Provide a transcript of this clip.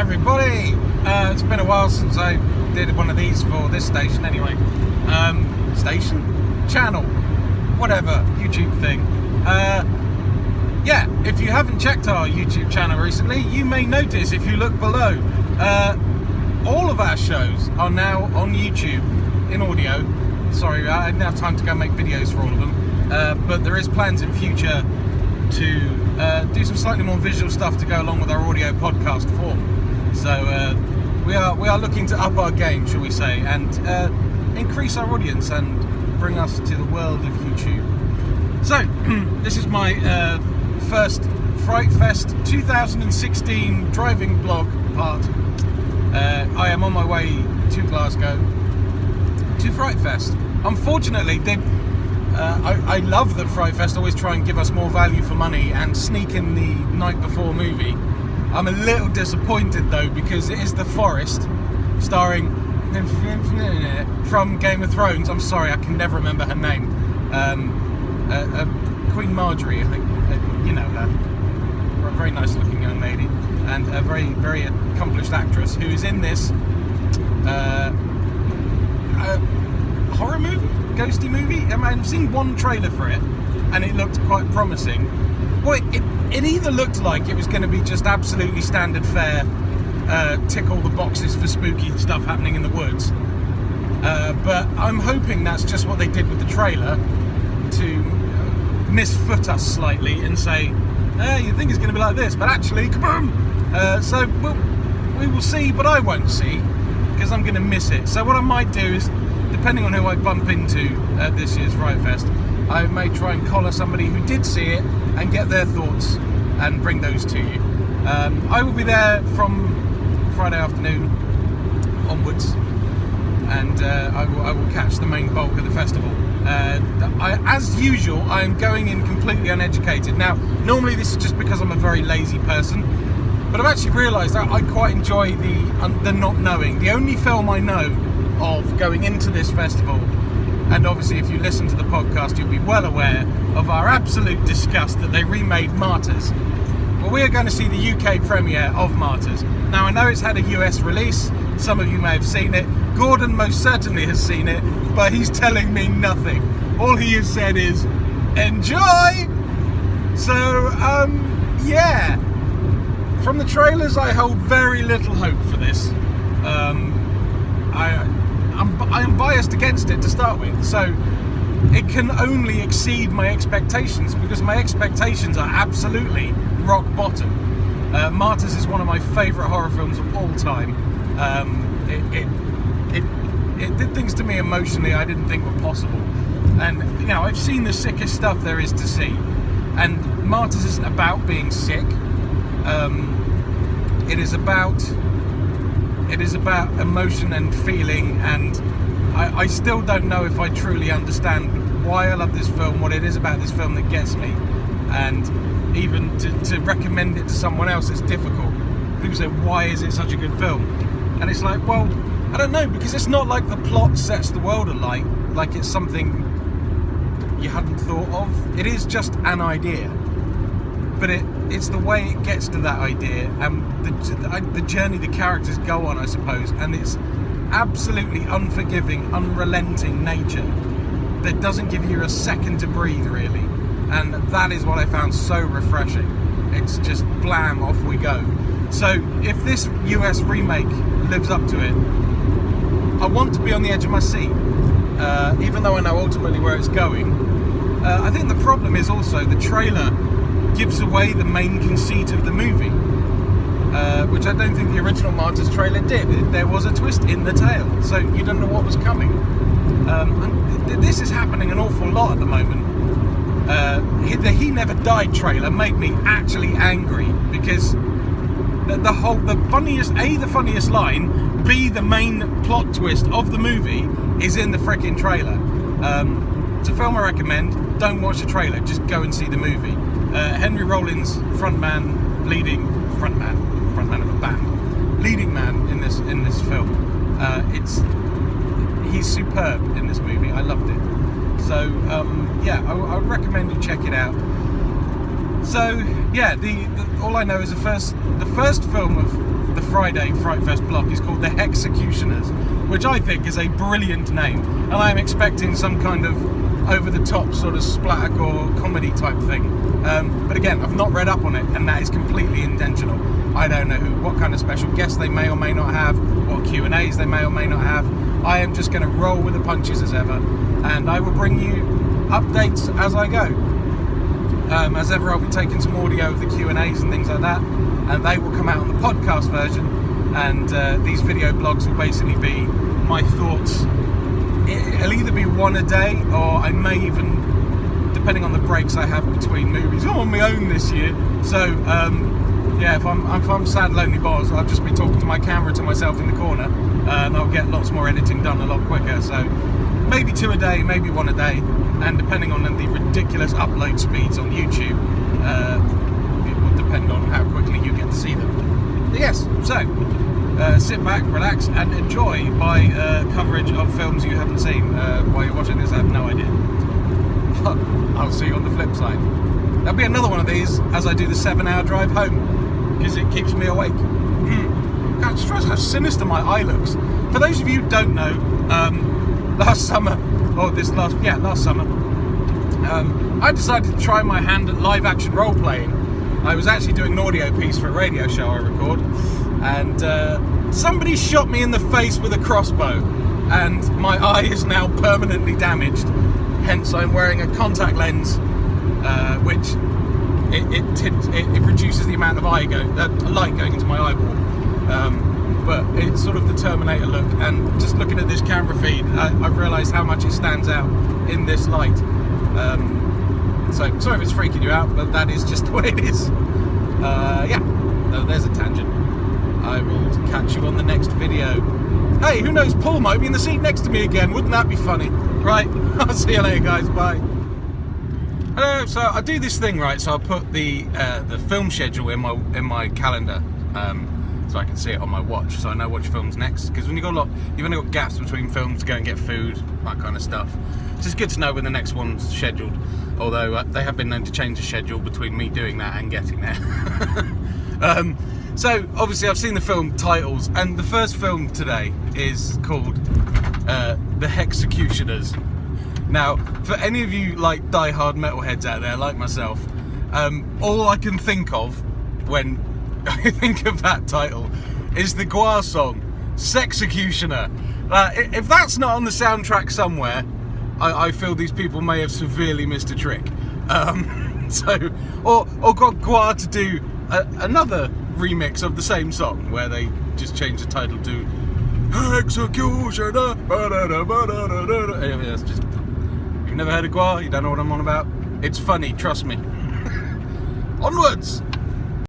everybody. It's been a while since I did one of these for this station anyway. Station? Channel? Whatever, YouTube thing. Yeah, if you haven't checked our YouTube channel recently, you may notice if you look below, all of our shows are now on YouTube in audio. Sorry, I didn't have time to go make videos for all of them, but there is plans in future to do some slightly more visual stuff to go along with our audio podcast form. So we are looking to up our game, shall we say, and increase our audience and bring us to the world of YouTube. So this is my first FrightFest 2016 driving blog part. I am on my way to Glasgow to FrightFest. Unfortunately, I love that FrightFest always try and give us more value for money and sneak in the night before movie. I'm a little disappointed though, because it is The Forest, starring from Game of Thrones. I'm sorry, I can never remember her name. Queen Marjorie, I think. You know her. A very nice looking young lady, and a very, very accomplished actress who is in this horror movie, ghosty movie. I mean, I've seen one trailer for it and it looked quite promising. Well, it either looked like it was going to be just absolutely standard fare, tick all the boxes for spooky stuff happening in the woods, but I'm hoping that's just what they did with the trailer to misfoot us slightly and say, you think it's going to be like this, but actually, kaboom! So we will see, but I won't see, because I'm going to miss it. So what I might do is, depending on who I bump into at this year's FrightFest, I may try and collar somebody who did see it and get their thoughts and bring those to you. I will be there from Friday afternoon onwards, and I will catch the main bulk of the festival. As usual, I am going in completely uneducated. Now, normally this is just because I'm a very lazy person, but I've actually realised that I quite enjoy the not knowing. The only film I know of going into this festival, and obviously if you listen to the podcast you'll be well aware of our absolute disgust that they remade Martyrs. Well, we are going to see the UK premiere of Martyrs. Now, I know it's had a US release, some of you may have seen it, Gordon most certainly has seen it, but he's telling me nothing. All he has said is, enjoy! So, yeah. From the trailers I hold very little hope for this. I am biased against it to start with, so it can only exceed my expectations, because my expectations are absolutely rock bottom. Martyrs is one of my favourite horror films of all time. It did things to me emotionally I didn't think were possible, and you know, I've seen the sickest stuff there is to see, and Martyrs isn't about being sick. It is about emotion and feeling, and I still don't know if I truly understand why I love this film, what it is about this film that gets me, and even to recommend it to someone else is difficult. People say, why is it such a good film? And it's like, well, I don't know, because it's not like the plot sets the world alight, like it's something you hadn't thought of. It is just an idea, but it's the way it gets to that idea and the journey the characters go on, I suppose, and it's absolutely unforgiving, unrelenting nature that doesn't give you a second to breathe, really, and that is what I found so refreshing. It's just blam, off we go. So if this US remake lives up to it, I want to be on the edge of my seat, even though I know ultimately where it's going. I think the problem is also the trailer gives away the main conceit of the movie, which I don't think the original Martyrs trailer did. There was a twist in the tale, so you don't know what was coming. And this is happening an awful lot at the moment. The He Never Died trailer made me actually angry, because the funniest line, B, the main plot twist of the movie is in the frickin' trailer. It's a film I recommend. Don't watch the trailer, just go and see the movie. Henry Rollins, frontman of a band, leading man in this film. He's superb in this movie. I loved it. So yeah, I would recommend you check it out. So yeah, all I know is the first film of the Friday FrightFest block is called the Hexecutioners, which I think is a brilliant name, and I am expecting some kind of over-the-top sort of splattercore comedy type thing. But again, I've not read up on it, and that is completely intentional. I don't know what kind of special guests they may or may not have, what Q&As they may or may not have. I am just going to roll with the punches as ever, and I will bring you updates as I go. As ever, I'll be taking some audio of the Q&As and things like that, and they will come out on the podcast version, and these video blogs will basically be my thoughts. It'll either be one a day, or I may even, depending on the breaks I have between movies, I'm on my own this year, so yeah, if I'm sad lonely boss, I'll just be talking to my camera to myself in the corner, and I'll get lots more editing done a lot quicker. So maybe 2 a day, maybe 1 a day, and depending on the ridiculous upload speeds on YouTube, it will depend on how quickly you get to see them. But yes, so sit back, relax, and enjoy my coverage of films you haven't seen. While you're watching this, I have no idea. I'll see you on the flip side. There'll be another one of these as I do the 7-hour drive home, because it keeps me awake. God, it just shows how sinister my eye looks. For those of you who don't know, last summer, I decided to try my hand at live action role playing. I was actually doing an audio piece for a radio show I record, and somebody shot me in the face with a crossbow, and my eye is now permanently damaged. Hence, I'm wearing a contact lens, which it reduces the amount of light going into my eyeball. But it's sort of the Terminator look, and just looking at this camera feed, I've realised how much it stands out in this light. So sorry if it's freaking you out, but that is just the way it is. Yeah, there's a tangent. I will catch you on the next video. Hey, who knows, Paul might be in the seat next to me again. Wouldn't that be funny? Right, I'll see you later, guys. Bye. Hello. So I do this thing, right? So I'll put the film schedule in my calendar, so I can see it on my watch, so I know which film's next. Because when you've only got gaps between films to go and get food, that kind of stuff. It's just good to know when the next one's scheduled. Although they have been known to change the schedule between me doing that and getting there. So obviously I've seen the film titles, and the first film today is called The Hexecutioners. Now, for any of you like die-hard metalheads out there like myself, all I can think of when I think of that title is the Gwar song, Sexecutioner. If that's not on the soundtrack somewhere, I feel these people may have severely missed a trick. Or got Gwar to do another remix of the same song where they just change the title to Executioner. Anyway, that's just, if you've never heard of Gwar, you don't know what I'm on about. It's funny, trust me. Onwards!